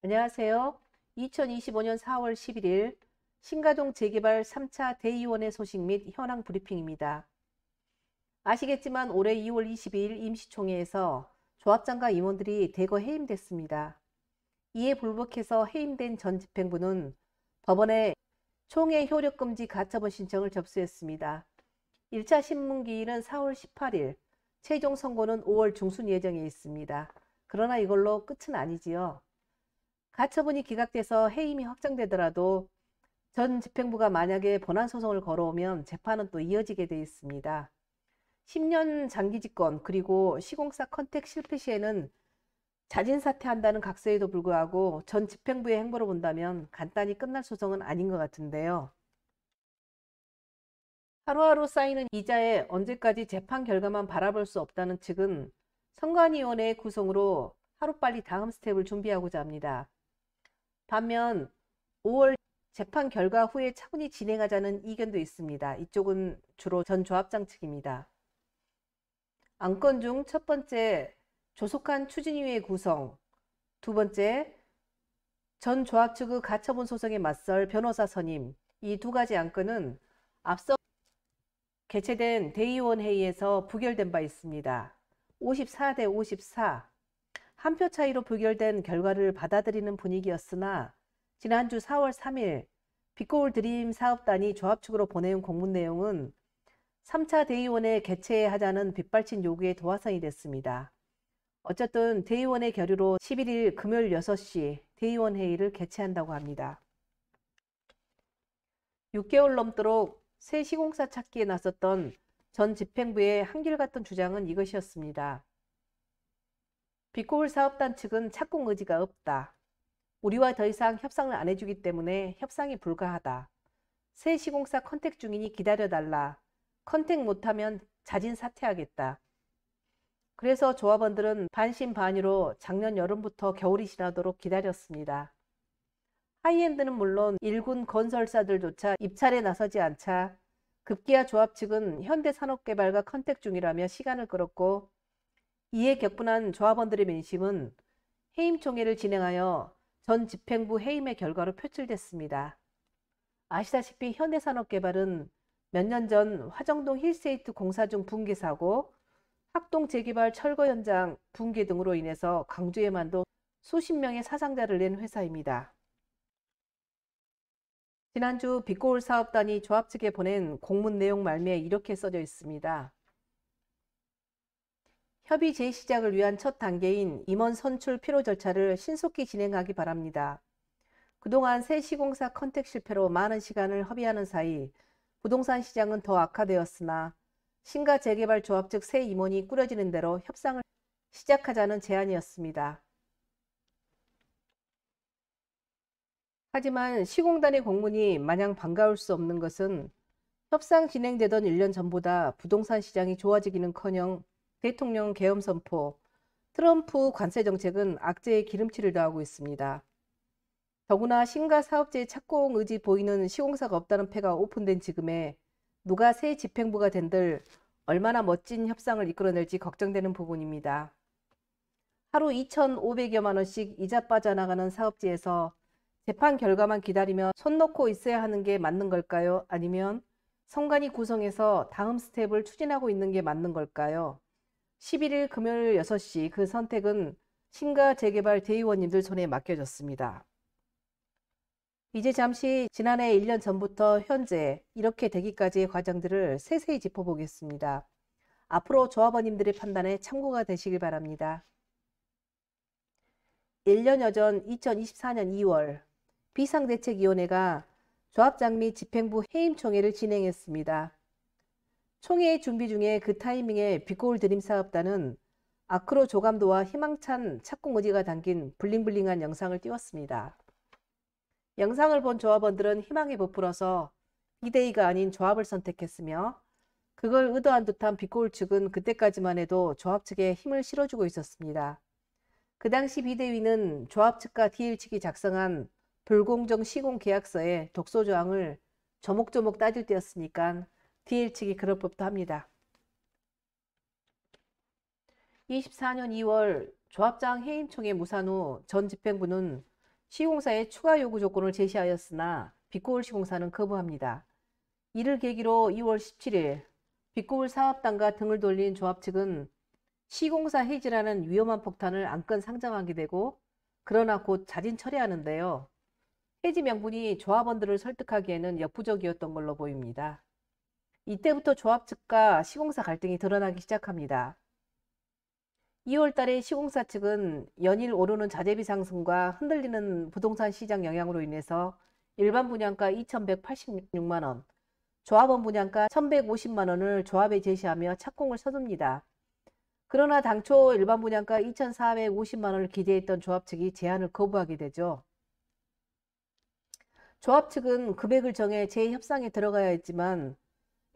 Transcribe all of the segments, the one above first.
안녕하세요. 2025년 4월 11일 신가동 재개발 3차 대의원회 소식 및 현황 브리핑입니다. 아시겠지만 올해 2월 22일 임시총회에서 조합장과 임원들이 대거 해임됐습니다. 이에 불복해서 해임된 전 집행부는 법원에 총회 효력금지 가처분 신청을 접수했습니다. 1차 신문기일은 4월 18일, 최종 선고는 5월 중순 예정에 있습니다. 그러나 이걸로 끝은 아니지요. 가처분이 기각돼서 해임이 확정되더라도 전 집행부가 만약에 본안소송을 걸어오면 재판은 또 이어지게 돼 있습니다. 10년 장기 집권 그리고 시공사 컨택 실패 시에는 자진 사퇴한다는 각서에도 불구하고 전 집행부의 행보로 본다면 간단히 끝날 소송은 아닌 것 같은데요. 하루하루 쌓이는 이자에 언제까지 재판 결과만 바라볼 수 없다는 측은 선관위원회의 구성으로 하루빨리 다음 스텝을 준비하고자 합니다. 반면 5월 재판 결과 후에 차분히 진행하자는 이견도 있습니다. 이쪽은 주로 전 조합장 측입니다. 안건 중 첫 번째, 조속한 추진위의 구성, 두 번째, 전 조합 측의 가처분 소송에 맞설 변호사 선임, 이 두 가지 안건은 앞서 개최된 대의원 회의에서 부결된 바 있습니다. 54대 54, 한 표 차이로 부결된 결과를 받아들이는 분위기였으나 지난주 4월 3일 빛고울 드림 사업단이 조합 측으로 보내온 공문 내용은 3차 대의원회 개최하자는 빗발친 요구에 도화선이 됐습니다. 어쨌든 대의원회 결의로 11일 금요일 6시 대의원 회의를 개최한다고 합니다. 6개월 넘도록 새 시공사 찾기에 나섰던 전 집행부의 한결같은 주장은 이것이었습니다. 빛고울 사업단 측은 착공 의지가 없다. 우리와 더 이상 협상을 안 해주기 때문에 협상이 불가하다. 새 시공사 컨택 중이니 기다려달라. 컨택 못하면 자진 사퇴하겠다. 그래서 조합원들은 반신반의로 작년 여름부터 겨울이 지나도록 기다렸습니다. 하이엔드는 물론 일군 건설사들조차 입찰에 나서지 않자 급기야 조합 측은 현대산업개발과 컨택 중이라며 시간을 끌었고, 이에 격분한 조합원들의 민심은 해임총회를 진행하여 전 집행부 해임의 결과로 표출됐습니다. 아시다시피 현대산업개발은 몇 년 전 화정동 힐스테이트 공사 중 붕괴 사고, 학동 재개발 철거 현장 붕괴 등으로 인해서 광주에만도 수십 명의 사상자를 낸 회사입니다. 지난주 빛고울 사업단이 조합 측에 보낸 공문 내용 말미에 이렇게 써져 있습니다. 협의 재시작을 위한 첫 단계인 임원 선출 필요 절차를 신속히 진행하기 바랍니다. 그동안 새 시공사 컨택 실패로 많은 시간을 허비하는 사이 부동산 시장은 더 악화되었으나 신가 재개발 조합 측 새 임원이 꾸려지는 대로 협상을 시작하자는 제안이었습니다. 하지만 시공단의 공문이 마냥 반가울 수 없는 것은 협상 진행되던 1년 전보다 부동산 시장이 좋아지기는커녕 대통령 계엄 선포, 트럼프 관세 정책은 악재에 기름칠을 더하고 있습니다. 더구나 신가 사업체의 착공 의지 보이는 시공사가 없다는 패가 오픈된 지금에 누가 새 집행부가 된들 얼마나 멋진 협상을 이끌어낼지 걱정되는 부분입니다. 하루 2,500여만 원씩 이자 빠져나가는 사업지에서 재판 결과만 기다리며 손 놓고 있어야 하는 게 맞는 걸까요? 아니면 선관위 구성해서 다음 스텝을 추진하고 있는 게 맞는 걸까요? 11일 금요일 6시 그 선택은 신가 재개발 대의원님들 손에 맡겨졌습니다. 이제 잠시 지난해 1년 전부터 현재 이렇게 되기까지의 과정들을 세세히 짚어보겠습니다. 앞으로 조합원님들의 판단에 참고가 되시길 바랍니다. 1년여 전 2024년 2월 비상대책위원회가 조합장 및 집행부 해임총회를 진행했습니다. 총회 준비 중에 그 타이밍에 빛고울 드림 사업단은 아크로 조감도와 희망찬 착공 의지가 담긴 블링블링한 영상을 띄웠습니다. 영상을 본 조합원들은 희망에 부풀어서 비대위가 아닌 조합을 선택했으며, 그걸 의도한 듯한 빛고울 측은 그때까지만 해도 조합 측에 힘을 실어주고 있었습니다. 그 당시 비대위는 조합 측과 DL 측이 작성한 불공정 시공 계약서에 독소 조항을 조목조목 따질 때였으니까 DL 측이 그럴 법도 합니다. 24년 2월 조합장 해임총회 무산 후 전 집행부는 시공사에 추가 요구 조건을 제시하였으나 빛고울 시공사는 거부합니다. 이를 계기로 2월 17일 빛고울 사업단과 등을 돌린 조합 측은 시공사 해지라는 위험한 폭탄을 안건 상정하게 되고 그러나 곧 자진 철회하는데요. 해지 명분이 조합원들을 설득하기에는 역부족이었던 걸로 보입니다. 이때부터 조합 측과 시공사 갈등이 드러나기 시작합니다. 2월 달에 시공사 측은 연일 오르는 자재비 상승과 흔들리는 부동산 시장 영향으로 인해서 일반 분양가 2,186만 원, 조합원 분양가 1,150만 원을 조합에 제시하며 착공을 서둡니다. 그러나 당초 일반 분양가 2,450만 원을 기대했던 조합 측이 제안을 거부하게 되죠. 조합 측은 금액을 정해 재협상에 들어가야 했지만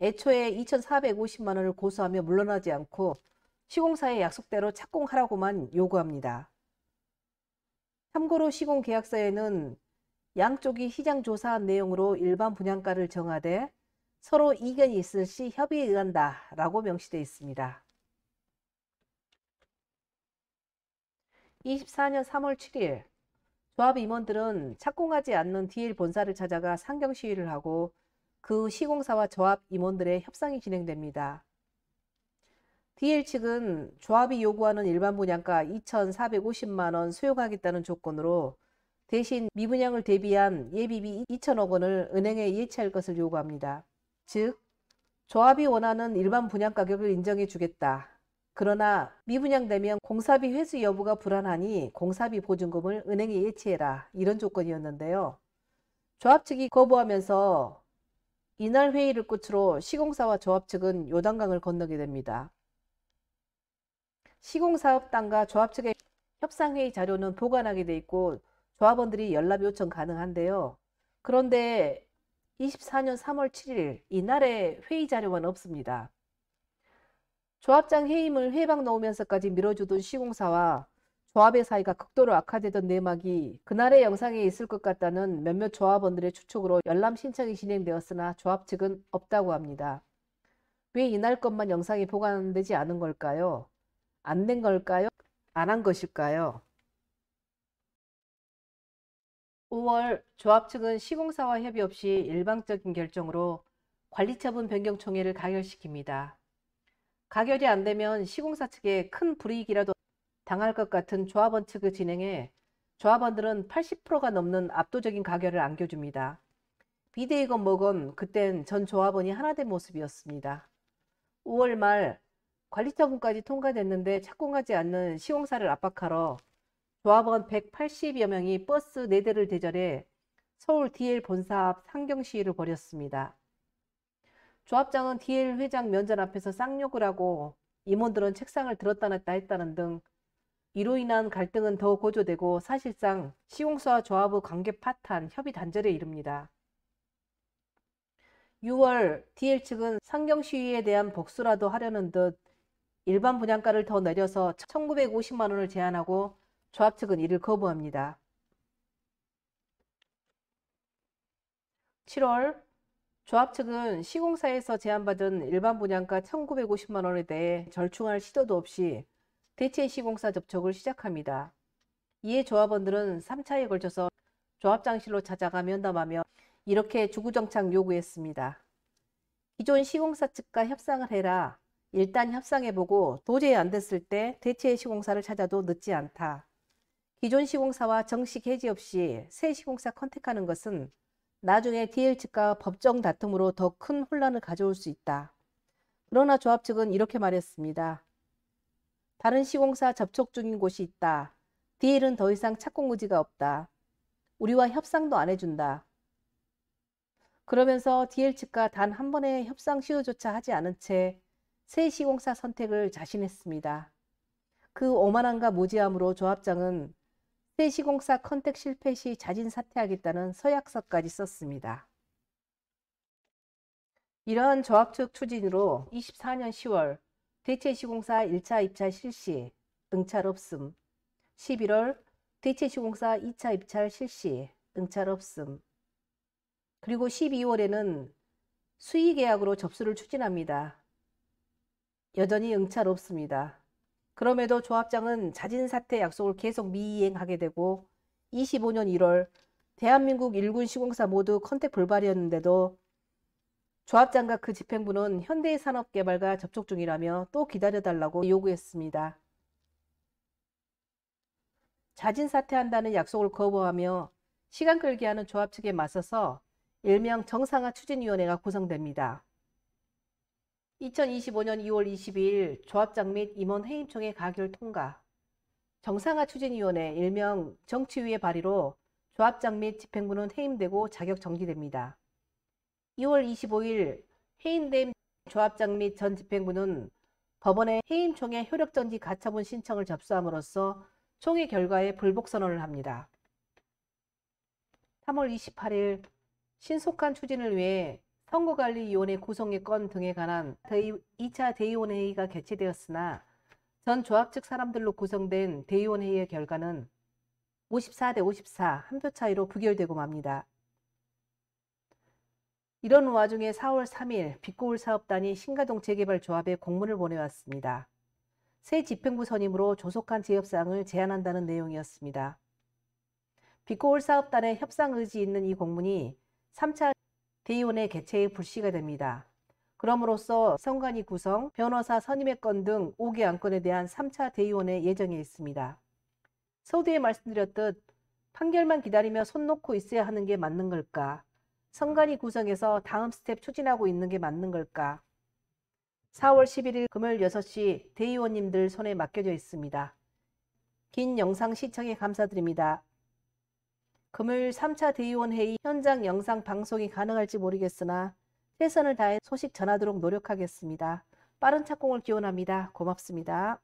애초에 2,450만 원을 고수하며 물러나지 않고 시공사의 약속대로 착공하라고만 요구합니다. 참고로 시공계약서에는 양쪽이 시장 조사한 내용으로 일반 분양가를 정하되 서로 이견이 있을 시 협의에 의한다 라고 명시되어 있습니다. 24년 3월 7일 조합 임원들은 착공하지 않는 DL 본사를 찾아가 상경 시위를 하고 그 후 시공사와 조합 임원들의 협상이 진행됩니다. DL 측은 조합이 요구하는 일반 분양가 2,450만 원 수용하겠다는 조건으로 대신 미분양을 대비한 예비비 2천억 원을 은행에 예치할 것을 요구합니다. 즉, 조합이 원하는 일반 분양 가격을 인정해 주겠다. 그러나 미분양되면 공사비 회수 여부가 불안하니 공사비 보증금을 은행에 예치해라. 이런 조건이었는데요. 조합 측이 거부하면서 이날 회의를 끝으로 시공사와 조합 측은 요단강을 건너게 됩니다. 시공사업단과 조합 측의 협상회의 자료는 보관하게 돼 있고 조합원들이 연락 요청 가능한데요. 그런데 24년 3월 7일 이날의 회의 자료만 없습니다. 조합장 해임을 회방 놓으면서까지 밀어주던 시공사와 조합의 사이가 극도로 악화되던 내막이 그날의 영상에 있을 것 같다는 몇몇 조합원들의 추측으로 열람 신청이 진행되었으나 조합 측은 없다고 합니다. 왜 이날 것만 영상이 보관되지 않은 걸까요? 안 된 걸까요? 안 한 것일까요? 5월 조합 측은 시공사와 협의 없이 일방적인 결정으로 관리처분 변경총회를 가결시킵니다. 가결이 안 되면 시공사 측에 큰 불이익이라도 당할 것 같은 조합원 측의 진행에 조합원들은 80%가 넘는 압도적인 가결을 안겨줍니다. 비대이건 뭐건 그땐 전 조합원이 하나 된 모습이었습니다. 5월 말 관리처분까지 통과됐는데 착공하지 않는 시공사를 압박하러 조합원 180여 명이 버스 4대를 대절해 서울 DL 본사 앞 상경 시위를 벌였습니다. 조합장은 DL 회장 면전 앞에서 쌍욕을 하고 임원들은 책상을 들었다 놨다 했다는 등 이로 인한 갈등은 더 고조되고 사실상 시공사와 조합의 관계 파탄, 협의 단절에 이릅니다. 6월 DL 측은 상경 시위에 대한 복수라도 하려는 듯 일반 분양가를 더 내려서 1,950만 원을 제안하고 조합 측은 이를 거부합니다. 7월 조합 측은 시공사에서 제안받은 일반 분양가 1,950만 원에 대해 절충할 시도도 없이 대체 시공사 접촉을 시작합니다. 이에 조합원들은 3차에 걸쳐서 조합장실로 찾아가 면담하며 이렇게 주구장창 요구했습니다. 기존 시공사 측과 협상을 해라. 일단 협상해보고 도저히 안 됐을 때 대체 시공사를 찾아도 늦지 않다. 기존 시공사와 정식 해지 없이 새 시공사 컨택하는 것은 나중에 DL 측과 법정 다툼으로 더 큰 혼란을 가져올 수 있다. 그러나 조합 측은 이렇게 말했습니다. 다른 시공사 접촉 중인 곳이 있다. DL은 더 이상 착공 의지가 없다. 우리와 협상도 안 해준다. 그러면서 DL 측과 단 한 번의 협상 시도조차 하지 않은 채 새 시공사 선택을 자신했습니다. 그 오만함과 무지함으로 조합장은 새 시공사 컨택 실패 시 자진 사퇴하겠다는 서약서까지 썼습니다. 이러한 조합 측 추진으로 24년 10월 대체 시공사 1차 입찰 실시, 응찰 없음. 11월 대체 시공사 2차 입찰 실시, 응찰 없음. 그리고 12월에는 수의 계약으로 접수를 추진합니다. 여전히 응찰 없습니다. 그럼에도 조합장은 자진 사퇴 약속을 계속 미이행하게 되고 2025년 1월 대한민국 일군 시공사 모두 컨택 불발이었는데도 조합장과 그 집행부는 현대산업개발과 접촉 중이라며 또 기다려달라고 요구했습니다. 자진 사퇴한다는 약속을 거부하며 시간 끌게 하는 조합 측에 맞서서 일명 정상화 추진위원회가 구성됩니다. 2025년 2월 22일 조합장 및 임원 회의총회 가결 통과. 정상화 추진위원회 일명 정치위의 발의로 조합장 및 집행부는 해임되고 자격 정지됩니다. 2월 25일 해임된 조합장 및 전 집행부는 법원에 해임총회 효력정지 가처분 신청을 접수함으로써 총회 결과에 불복선언을 합니다. 3월 28일 신속한 추진을 위해 선거관리위원회 구성의 건 등에 관한 2차 대의원회의가 개최되었으나 전 조합 측 사람들로 구성된 대의원회의의 결과는 54대 54 한 표 차이로 부결되고 맙니다. 이런 와중에 4월 3일 빛고울 사업단이 신가동 재개발조합에 공문을 보내왔습니다. 새 집행부 선임으로 조속한 재협상을 제안한다는 내용이었습니다. 빛고울 사업단의 협상 의지 있는 이 공문이 3차 대의원회 개최의 불씨가 됩니다. 그럼으로써 선관위 구성, 변호사 선임의 건 등 5개 안건에 대한 3차 대의원회 예정에 있습니다. 서두에 말씀드렸듯 판결만 기다리며 손 놓고 있어야 하는 게 맞는 걸까? 선관위 구성에서 다음 스텝 추진하고 있는 게 맞는 걸까? 4월 11일 금요일 6시 대의원님들 손에 맡겨져 있습니다. 긴 영상 시청에 감사드립니다. 금요일 3차 대의원 회의 현장 영상 방송이 가능할지 모르겠으나 최선을 다해 소식 전하도록 노력하겠습니다. 빠른 착공을 기원합니다. 고맙습니다.